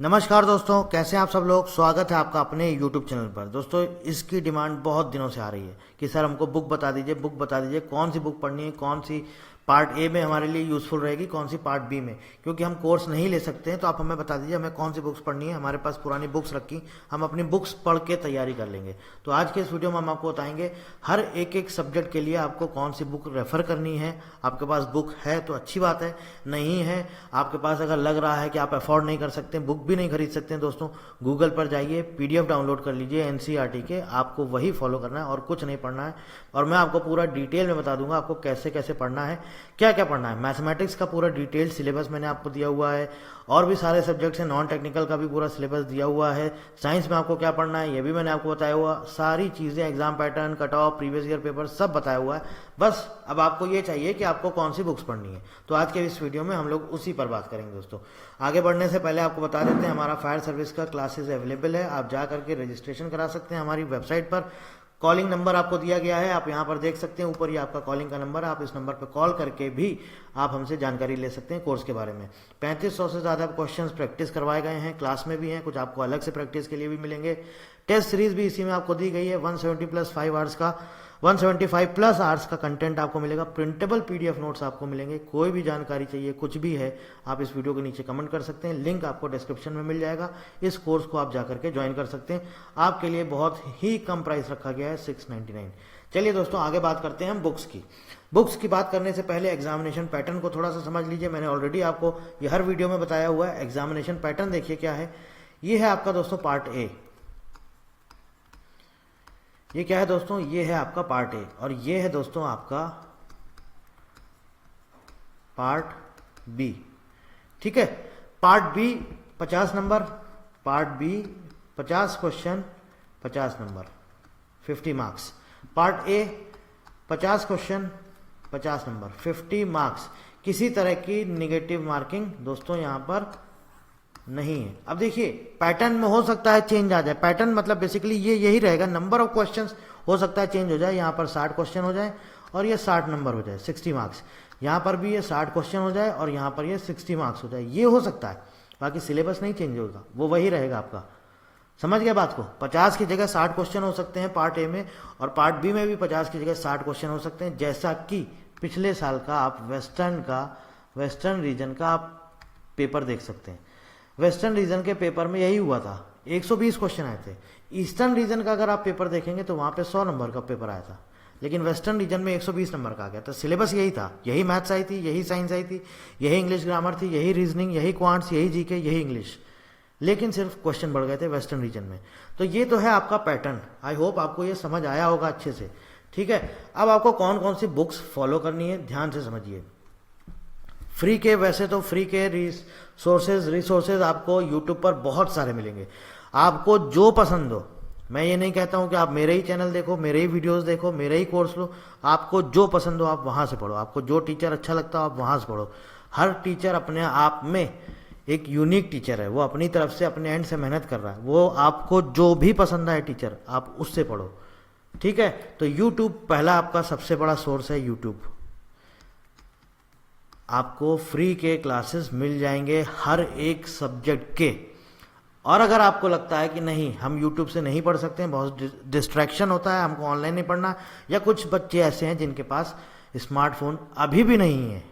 नमस्कार दोस्तों, कैसे हैं आप सब लोग। स्वागत है आपका अपने YouTube चैनल पर। दोस्तों, इसकी डिमांड बहुत दिनों से आ रही है कि सर हमको बुक बता दीजिए कौन सी बुक पढ़नी है, कौन सी पार्ट ए में हमारे लिए यूज़फुल रहेगी, कौन सी पार्ट बी में, क्योंकि हम कोर्स नहीं ले सकते हैं। तो आप हमें बता दीजिए हमें कौन सी बुक्स पढ़नी है। हमारे पास पुरानी बुक्स रखी, हम अपनी बुक्स पढ़ के तैयारी कर लेंगे। तो आज के इस वीडियो में हम आपको बताएंगे हर एक एक सब्जेक्ट के लिए आपको कौन सी बुक रेफर करनी है। आपके पास बुक है तो अच्छी बात है, नहीं है आपके पास, अगर लग रहा है कि आप अफोर्ड नहीं कर सकते, बुक भी नहीं खरीद सकते हैं, दोस्तों गूगल पर जाइए, PDF डाउनलोड कर लीजिए NCERT के, आपको वही फॉलो करना है और कुछ नहीं पढ़ना है। और मैं आपको पूरा डिटेल में बता दूंगा आपको कैसे कैसे पढ़ना है, क्या क्या पढ़ना है। मैथमेटिक्स का पूरा डिटेल सिलेबस मैंने आपको दिया हुआ है, और भी सारे सब्जेक्ट्स हैं, नॉन टेक्निकल का भी पूरा सिलेबस दिया हुआ है। साइंस में आपको क्या पढ़ना है ये भी मैंने आपको बताया हुआ, सारी चीज़ें, exam pattern, cut off, previous year paper सब बताया हुआ है। बस अब आपको ये चाहिए कि आपको कौन सी बुक्स पढ़नी है। तो आज के इस वीडियो में हम लोग उसी पर बात करेंगे। दोस्तों आगे बढ़ने से पहले आपको बता देते हैं हमारा फायर सर्विस का क्लासेस अवेलेबल है। आप जा करके रजिस्ट्रेशन करा सकते हैं हमारी वेबसाइट पर। कॉलिंग नंबर आपको दिया गया है, आप यहाँ पर देख सकते हैं, ऊपर ही आपका कॉलिंग का नंबर है। आप इस नंबर पर कॉल करके भी आप हमसे जानकारी ले सकते हैं कोर्स के बारे में। 3500 से ज़्यादा क्वेश्चंस प्रैक्टिस करवाए गए हैं, क्लास में भी हैं, कुछ आपको अलग से प्रैक्टिस के लिए भी मिलेंगे। टेस्ट सीरीज भी इसी में आपको दी गई है। 175 प्लस आवर्स का कंटेंट आपको मिलेगा। प्रिंटेबल PDF नोट्स आपको मिलेंगे। कोई भी जानकारी चाहिए, कुछ भी है, आप इस वीडियो के नीचे कमेंट कर सकते हैं। लिंक आपको डिस्क्रिप्शन में मिल जाएगा। इस कोर्स को आप जाकर के ज्वाइन कर सकते हैं। आपके लिए बहुत ही कम प्राइस रखा गया है, 699। चलिए दोस्तों आगे बात करते हैं हम बुक्स की। बुक्स की बात करने से पहले एग्जामिनेशन पैटर्न को थोड़ा सा समझ लीजिए। मैंने ऑलरेडी आपको ये हर वीडियो में बताया हुआ है। एग्जामिनेशन पैटर्न देखिए क्या है। ये है आपका दोस्तों पार्ट ए। ये क्या है दोस्तों, ये है आपका पार्ट ए, और ये है दोस्तों आपका पार्ट बी। ठीक है, part B 50 number, part B 50 question 50 number 50 marks. Part A 50 question 50 number 50 marks. किसी तरह की निगेटिव मार्किंग दोस्तों यहाँ पर नहीं है। अब देखिए पैटर्न में हो सकता है चेंज आ जाए। पैटर्न मतलब बेसिकली ये यही रहेगा, नंबर ऑफ क्वेश्चंस हो सकता है चेंज हो जाए। यहाँ पर 60 क्वेश्चन हो जाए और ये 60 नंबर हो जाए, 60 मार्क्स। यहाँ पर भी ये 60 क्वेश्चन हो जाए और यहाँ पर ये 60 मार्क्स हो जाए, ये हो सकता है। बाकी सिलेबस नहीं चेंज होगा, वो वही रहेगा आपका। समझ गए बात को। 50 की जगह 60 क्वेश्चन हो सकते हैं पार्ट ए में, और पार्ट बी में भी 50 की जगह 60 क्वेश्चन हो सकते हैं। जैसा कि पिछले साल का आप वेस्टर्न रीजन का आप पेपर देख सकते हैं। वेस्टर्न रीजन के पेपर में यही हुआ था, 120 क्वेश्चन आए थे। ईस्टर्न रीजन का अगर आप पेपर देखेंगे तो वहां पे 100 नंबर का पेपर आया था, लेकिन वेस्टर्न रीजन में 120 नंबर का आ गया था। सिलेबस यही था, यही मैथ्स आई थी, यही साइंस आई थी, यही इंग्लिश ग्रामर थी, यही रीजनिंग, यही क्वांट्स, यही GK, यही इंग्लिश, लेकिन सिर्फ क्वेश्चन बढ़ गए थे वेस्टर्न रीजन में। तो ये तो है आपका पैटर्न। आई होप आपको ये समझ आया होगा अच्छे से। ठीक है, अब आपको कौन कौन सी बुक्स फॉलो करनी है ध्यान से समझिए। फ्री के, वैसे तो फ्री के रिसोर्सेज आपको यूट्यूब पर बहुत सारे मिलेंगे। आपको जो पसंद हो, मैं ये नहीं कहता हूं कि आप मेरे ही चैनल देखो, मेरे ही वीडियोस देखो, मेरे ही कोर्स लो। आपको जो पसंद हो आप वहां से पढ़ो, आपको जो टीचर अच्छा लगता हो आप वहां से पढ़ो। हर टीचर अपने आप में एक यूनिक टीचर है, वो अपनी तरफ से अपने एंड से मेहनत कर रहा है। वो आपको जो भी पसंद आए टीचर, आप उससे पढ़ो। ठीक है, तो यूट्यूब पहला आपका सबसे बड़ा सोर्स है। यूट्यूब आपको फ्री के क्लासेस मिल जाएंगे हर एक सब्जेक्ट के। और अगर आपको लगता है कि नहीं हम YouTube से नहीं पढ़ सकते हैं, बहुत डिस्ट्रैक्शन होता है, हमको ऑनलाइन नहीं पढ़ना, या कुछ बच्चे ऐसे हैं जिनके पास स्मार्टफोन अभी भी नहीं है,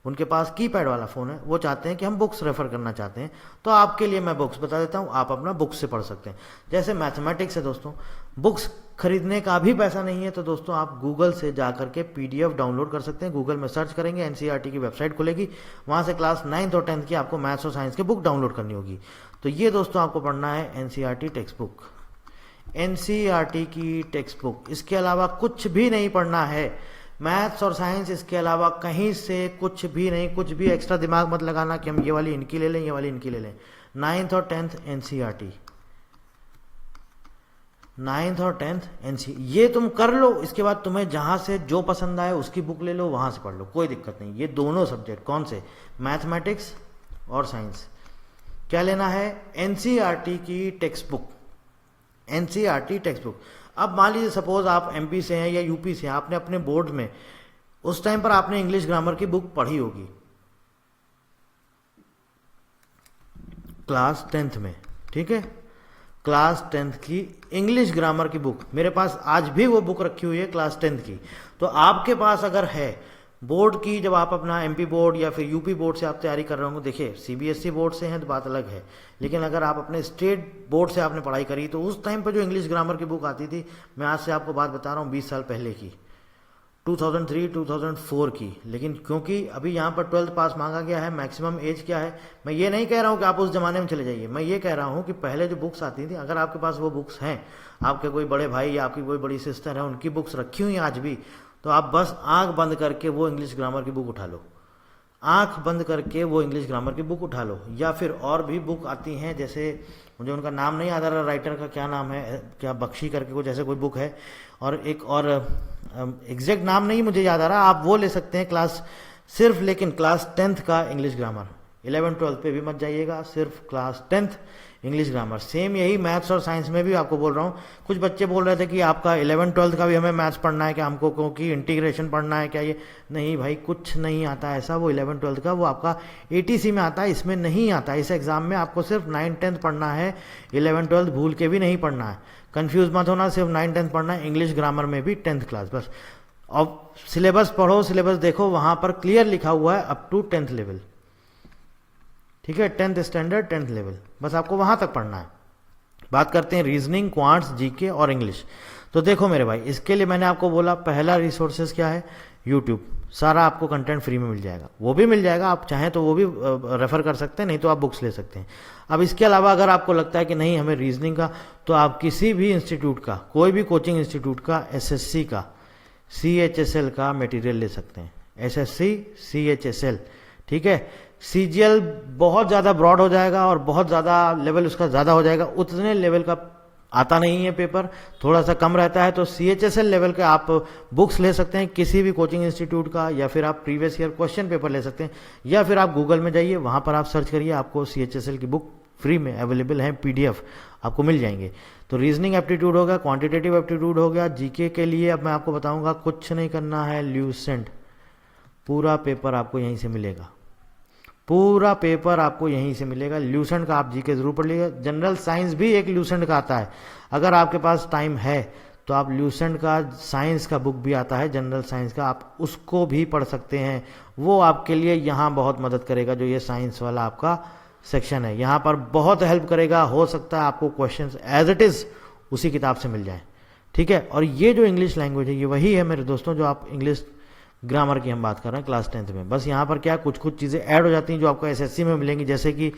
उनके पास कीपैड वाला फ़ोन है, वो चाहते हैं कि हम बुक्स रेफर करना चाहते हैं, तो आपके लिए मैं बुक्स बता देता हूँ। आप अपना बुक्स से पढ़ सकते हैं। जैसे मैथमेटिक्स है दोस्तों, बुक्स खरीदने का भी पैसा नहीं है, तो दोस्तों आप गूगल से जा करके PDF डाउनलोड कर सकते हैं। गूगल में सर्च करेंगे, NCERT की वेबसाइट खुलेगी, वहाँ से क्लास 9th और 10th की आपको मैथ्स और साइंस की बुक डाउनलोड करनी होगी। तो ये दोस्तों आपको पढ़ना है NCERT टेक्स्ट बुक, NCERT की टेक्स्ट बुक। इसके अलावा कुछ भी नहीं पढ़ना है, मैथ्स और साइंस इसके अलावा कहीं से कुछ भी नहीं। कुछ भी एक्स्ट्रा दिमाग मत लगाना कि हम ये वाली इनकी ले लें, ये वाली इनकी ले लें। 9th और 10th NCERT, 9th और 10th NCERT, ये तुम कर लो। इसके बाद तुम्हें जहां से जो पसंद आए उसकी बुक ले लो, वहां से पढ़ लो, कोई दिक्कत नहीं। ये दोनों सब्जेक्ट कौन से, मैथमेटिक्स और साइंस, क्या लेना है, NCERT की text book, NCERT text book. अब मान लीजिए सपोज आप MP से हैं या UP से हैं, आपने अपने बोर्ड में उस टाइम पर आपने इंग्लिश ग्रामर की बुक पढ़ी होगी, क्लास 10th में, ठीक है, क्लास 10th की इंग्लिश ग्रामर की बुक मेरे पास आज भी वो बुक रखी हुई है क्लास 10th की। तो आपके पास अगर है बोर्ड की, जब आप अपना एमपी बोर्ड या फिर यूपी बोर्ड से आप तैयारी कर रहे होंगे, देखिए सीबीएसई बोर्ड से हैं तो बात अलग है, लेकिन अगर आप अपने स्टेट बोर्ड से आपने पढ़ाई करी तो उस टाइम पर जो इंग्लिश ग्रामर की बुक आती थी, मैं आज से आपको बात बता रहा हूँ 20 साल पहले की, 2003-2004 की। लेकिन क्योंकि अभी यहाँ पर 12th पास मांगा गया है, मैक्सिमम एज क्या है, मैं ये नहीं कह रहा हूँ कि आप उस जमाने में चले जाइए, मैं ये कह रहा हूँ कि पहले जो बुक्स आती थी, अगर आपके पास वो बुक्स हैं, आपके कोई बड़े भाई या आपकी कोई बड़ी सिस्टर है, उनकी बुक्स रखी हुई हैं आज भी, तो आप बस आंख बंद करके वो इंग्लिश ग्रामर की बुक उठा लो, आंख बंद करके वो इंग्लिश ग्रामर की बुक उठा लो। या फिर और भी बुक आती हैं, जैसे मुझे उनका नाम नहीं याद आ रहा, राइटर का क्या नाम है, क्या बख्शी करके कुछ ऐसे कोई बुक है, और एक और एग्जैक्ट नाम नहीं मुझे याद आ रहा, आप वो ले सकते हैं क्लास सिर्फ, लेकिन क्लास 10th का इंग्लिश ग्रामर, 11-12 पे भी मत जाइएगा, सिर्फ class 10th English grammar. Same यही मैथ्स और साइंस में भी आपको बोल रहा हूँ। कुछ बच्चे बोल रहे थे कि आपका 11-12 का भी हमें मैथ्स पढ़ना है क्या, हमको क्योंकि इंटीग्रेशन पढ़ना है क्या, ये नहीं भाई, कुछ नहीं आता ऐसा, वो 11-12 का वो आपका ATC में आता है, इसमें नहीं आता। इस एग्जाम में आपको सिर्फ 9-10 पढ़ना है, 11-12 भूल के भी नहीं पढ़ना है, कंफ्यूज मत होना, सिर्फ 9-10 पढ़ना है, इंग्लिश ग्रामर में भी 10th क्लास बस। और सिलेबस पढ़ो, सिलेबस देखो, वहां पर क्लियर लिखा हुआ है अप टू 10th लेवल, ठीक है, 10th स्टैंडर्ड 10th लेवल, बस आपको वहां तक पढ़ना है। बात करते हैं रीजनिंग, क्वांट्स, जीके और इंग्लिश। तो देखो मेरे भाई, इसके लिए मैंने आपको बोला पहला रिसोर्सेज क्या है, यूट्यूब, सारा आपको कंटेंट फ्री में मिल जाएगा, वो भी मिल जाएगा, आप चाहें तो वो भी रेफर कर सकते हैं, नहीं तो आप बुक्स ले सकते हैं। अब इसके अलावा अगर आपको लगता है कि नहीं हमें रीजनिंग का, तो आप किसी भी इंस्टीट्यूट का, कोई भी कोचिंग इंस्टीट्यूट का SSC का, CHSL का मटेरियल ले सकते हैं, SSC CHSL, ठीक है। CGL बहुत ज़्यादा ब्रॉड हो जाएगा और बहुत ज़्यादा लेवल उसका ज़्यादा हो जाएगा, उतने लेवल का आता नहीं है पेपर, थोड़ा सा कम रहता है। तो CHSL लेवल के आप बुक्स ले सकते हैं किसी भी कोचिंग इंस्टीट्यूट का, या फिर आप प्रीवियस ईयर क्वेश्चन पेपर ले सकते हैं, या फिर आप गूगल में जाइए, वहाँ पर आप सर्च करिए, आपको CHSL की बुक फ्री में अवेलेबल है, PDF आपको मिल जाएंगे। तो रीजनिंग एप्टीट्यूड हो गया, क्वान्टिटेटिव एप्टीट्यूड हो गया। जीके के लिए अब मैं आपको बताऊँगा, कुछ नहीं करना है, ल्यूसेंट पूरा पेपर आपको यहीं से मिलेगा, पूरा पेपर आपको यहीं से मिलेगा। ल्यूसेंट का आप जीके जरूर पढ़ लीजिएगा। जनरल साइंस भी एक ल्यूसेंट का आता है, अगर आपके पास टाइम है तो आप ल्यूसेंट का साइंस का बुक भी आता है, जनरल साइंस का, आप उसको भी पढ़ सकते हैं, वो आपके लिए यहाँ बहुत मदद करेगा। जो ये साइंस वाला आपका सेक्शन है, यहाँ पर बहुत हेल्प करेगा। हो सकता है आपको क्वेश्चंस एज इट इज उसी किताब से मिल जाए, ठीक है। और ये जो इंग्लिश लैंग्वेज है, ये वही है मेरे दोस्तों जो आप इंग्लिश ग्रामर की हम बात कर रहे हैं क्लास 10th में। बस यहाँ पर क्या कुछ चीज़ें ऐड हो जाती हैं जो आपको SSC में मिलेंगी, जैसे कि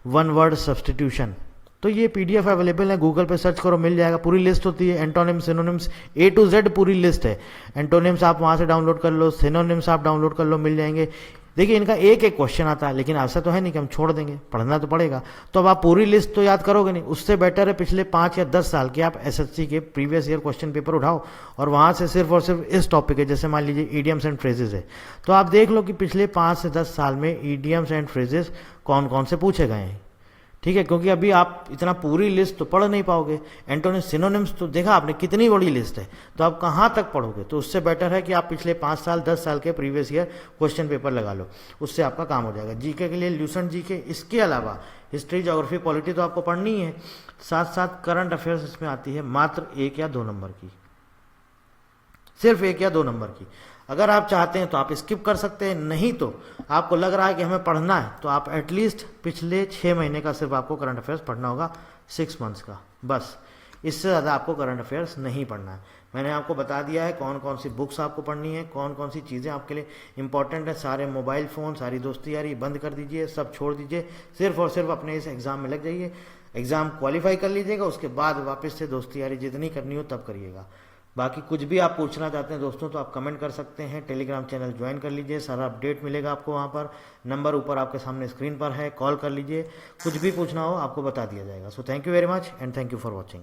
1 वर्ड सब्सटीट्यूशन। तो ये PDF अवेलेबल है, गूगल पे सर्च करो, मिल जाएगा, पूरी लिस्ट होती है, antonyms synonyms A to Z पूरी लिस्ट है। एंटोनिम्स आप वहाँ से डाउनलोड कर लो, सिनोनिम्स आप डाउनलोड कर लो, मिल जाएंगे। देखिए इनका एक एक क्वेश्चन आता है, लेकिन ऐसा तो है नहीं कि हम छोड़ देंगे, पढ़ना तो पड़ेगा। तो अब आप पूरी लिस्ट तो याद करोगे नहीं, उससे बेटर है पिछले 5 या 10 साल के आप SSC के प्रीवियस ईयर क्वेश्चन पेपर उठाओ और वहाँ से सिर्फ और सिर्फ इस टॉपिक है, जैसे मान लीजिए ईडियम्स एंड फ्रेजेस है, तो आप देख लो कि पिछले 5 से 10 साल में ईडियम्स एंड फ्रेजेस कौन कौन से पूछे गए हैं, ठीक है। क्योंकि अभी आप इतना पूरी लिस्ट तो पढ़ नहीं पाओगे। एंटोनिम्स सिनोनिम्स तो देखा आपने कितनी बड़ी लिस्ट है, तो आप कहाँ तक पढ़ोगे। तो उससे बेटर है कि आप पिछले 5 साल 10 साल के प्रीवियस ईयर क्वेश्चन पेपर लगा लो, उससे आपका काम हो जाएगा। जीके के लिए ल्यूसेंट जीके, इसके अलावा हिस्ट्री, ज्योग्राफी, पॉलिटी तो आपको पढ़नी है, साथ साथ करंट अफेयर्स इसमें आती है, मात्र 1 या 2 नंबर की, सिर्फ 1 या 2 नंबर की। अगर आप चाहते हैं तो आप स्किप कर सकते हैं, नहीं तो आपको लग रहा है कि हमें पढ़ना है तो आप एटलीस्ट पिछले 6 महीने का सिर्फ आपको करंट अफेयर्स पढ़ना होगा, 6 मंथ्स का, बस। इससे ज़्यादा आपको करंट अफेयर्स नहीं पढ़ना है। मैंने आपको बता दिया है कौन कौन सी बुक्स आपको पढ़नी है, कौन कौन सी चीज़ें आपके लिए इंपॉर्टेंट है। सारे मोबाइल फ़ोन, सारी दोस्ती यारी बंद कर दीजिए, सब छोड़ दीजिए, सिर्फ और सिर्फ अपने इस एग्ज़ाम में लग जाइए, एग्ज़ाम क्वालिफाई कर लीजिएगा, उसके बाद वापस से दोस्ती यारी जितनी करनी हो तब करिएगा। बाकी कुछ भी आप पूछना चाहते हैं दोस्तों तो आप कमेंट कर सकते हैं, टेलीग्राम चैनल ज्वाइन कर लीजिए, सारा अपडेट मिलेगा आपको वहाँ पर, नंबर ऊपर आपके सामने स्क्रीन पर है, कॉल कर लीजिए, कुछ भी पूछना हो आपको बता दिया जाएगा। So thank you very much and thank you for watching.